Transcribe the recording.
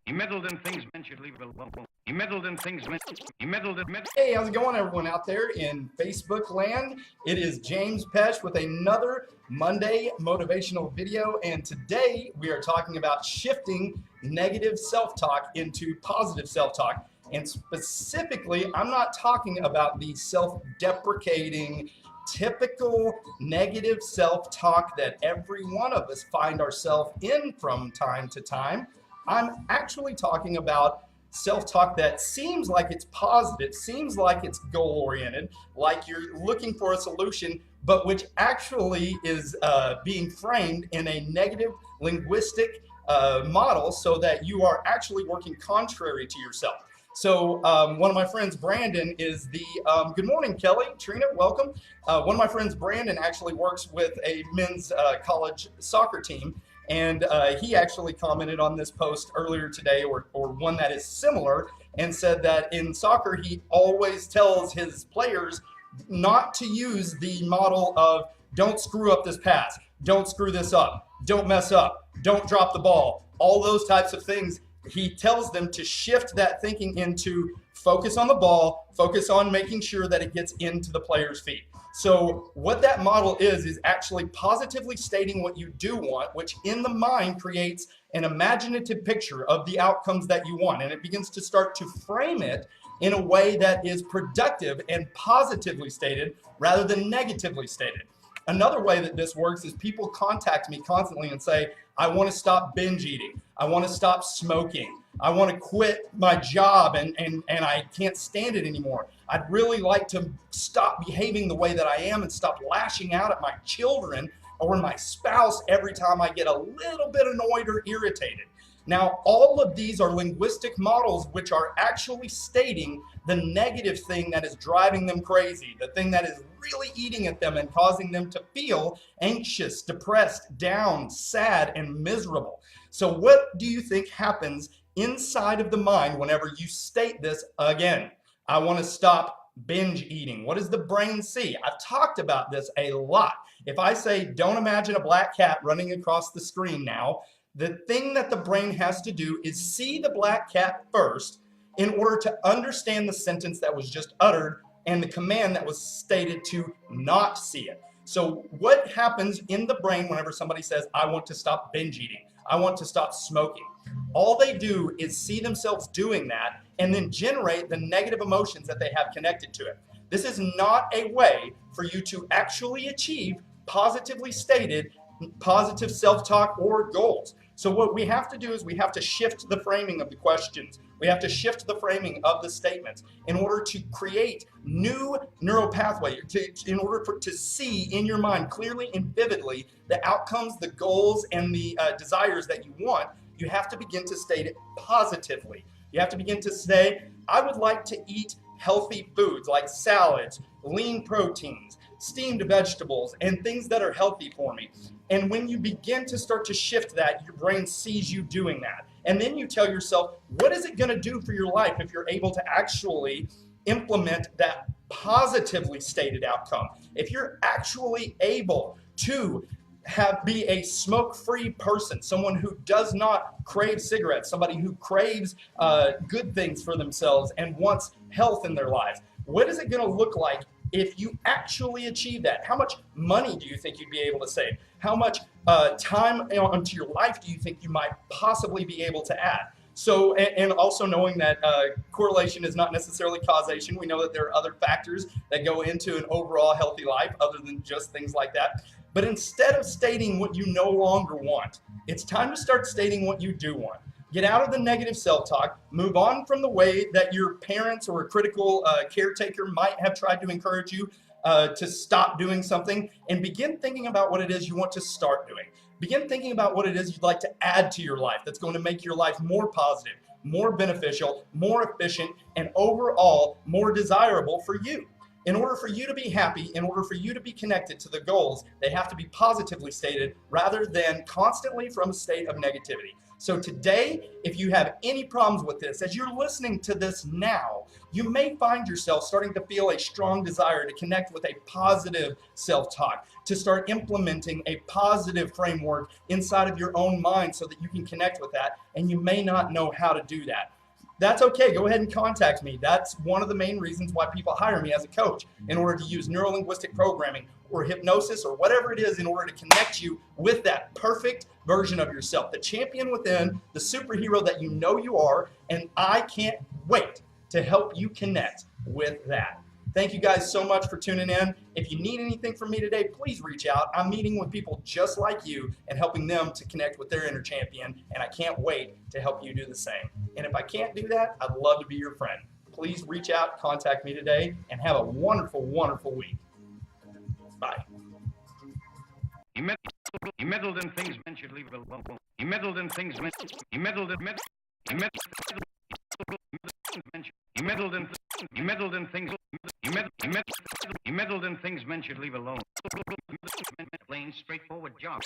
He meddled in things men should leave alone. He meddled in things men. He meddled in. Hey, how's it going, everyone out there in Facebook land? It is James Pesch with another Monday motivational video, and today we are talking about shifting negative self-talk into positive self-talk. And specifically, I'm not talking about the self-deprecating, typical negative self-talk that every one of us find ourselves in from time to time. I'm actually talking about self-talk that seems like it's positive, seems like it's goal-oriented, like you're looking for a solution, but which actually is being framed in a negative linguistic model so that you are actually working contrary to yourself. So one of my friends, Brandon, is the, good morning, Kelly, Trina, welcome. One of my friends, Brandon, actually works with a men's college soccer team. And he actually commented on this post earlier today, or one that is similar, and said that in soccer, he always tells his players not to use the model of don't screw up this pass, don't screw this up, don't mess up, don't drop the ball, all those types of things. He tells them to shift that thinking into focus on the ball, focus on making sure that it gets into the player's feet. So what that model is actually positively stating what you do want, which in the mind creates an imaginative picture of the outcomes that you want. And it begins to start to frame it in a way that is productive and positively stated rather than negatively stated. Another way that this works is people contact me constantly and say, I want to stop binge eating. I want to stop smoking. I want to quit my job and I can't stand it anymore. I'd really like to stop behaving the way that I am and stop lashing out at my children or my spouse every time I get a little bit annoyed or irritated. Now, all of these are linguistic models which are actually stating the negative thing that is driving them crazy, the thing that is really eating at them and causing them to feel anxious, depressed, down, sad, and miserable. So what do you think happens inside of the mind whenever you state this again? I want to stop binge eating. What does the brain see? I've talked about this a lot. If I say, don't imagine a black cat running across the screen now, the thing that the brain has to do is see the black cat first in order to understand the sentence that was just uttered and the command that was stated to not see it. So what happens in the brain whenever somebody says, I want to stop binge eating, I want to stop smoking? All they do is see themselves doing that and then generate the negative emotions that they have connected to it. This is not a way for you to actually achieve positively stated positive self-talk or goals. So what we have to do is we have to shift the framing of the questions. We have to shift the framing of the statements in order to create new neural pathway, in order to see in your mind clearly and vividly the outcomes, the goals, and the desires that you want. You have to begin to state it positively. You have to begin to say, I would like to eat healthy foods like salads, lean proteins, steamed vegetables, and things that are healthy for me. And when you begin to start to shift that, your brain sees you doing that. And then you tell yourself, what is it going to do for your life if you're able to actually implement that positively stated outcome? If you're actually able to be a smoke-free person, someone who does not crave cigarettes, somebody who craves good things for themselves and wants health in their lives, what is it going to look like if you actually achieve that? How much money do you think you'd be able to save? How much time onto your life do you think you might possibly be able to add? So, and also knowing that correlation is not necessarily causation. We know that there are other factors that go into an overall healthy life other than just things like that. But instead of stating what you no longer want, it's time to start stating what you do want. Get out of the negative self-talk, move on from the way that your parents or a critical caretaker might have tried to encourage you to stop doing something, and begin thinking about what it is you want to start doing. Begin thinking about what it is you'd like to add to your life that's going to make your life more positive, more beneficial, more efficient, and overall more desirable for you. In order for you to be happy, in order for you to be connected to the goals, they have to be positively stated rather than constantly from a state of negativity. So today, if you have any problems with this, as you're listening to this now, you may find yourself starting to feel a strong desire to connect with a positive self-talk, to start implementing a positive framework inside of your own mind so that you can connect with that, and you may not know how to do that. That's okay. Go ahead and contact me. That's one of the main reasons why people hire me as a coach, in order to use neuro-linguistic programming or hypnosis or whatever it is in order to connect you with that perfect version of yourself, the champion within, the superhero that you know you are, and I can't wait to help you connect with that. Thank you guys so much for tuning in. If you need anything from me today, please reach out. I'm meeting with people just like you and helping them to connect with their inner champion, and I can't wait to help you do the same. And if I can't do that, I'd love to be your friend. Please reach out, contact me today, and have a wonderful, wonderful week. Bye. He meddled in things men should leave alone. He meddled in things men. He meddled in He meddled in things. He meddled in things men should leave alone. Plain, straightforward job.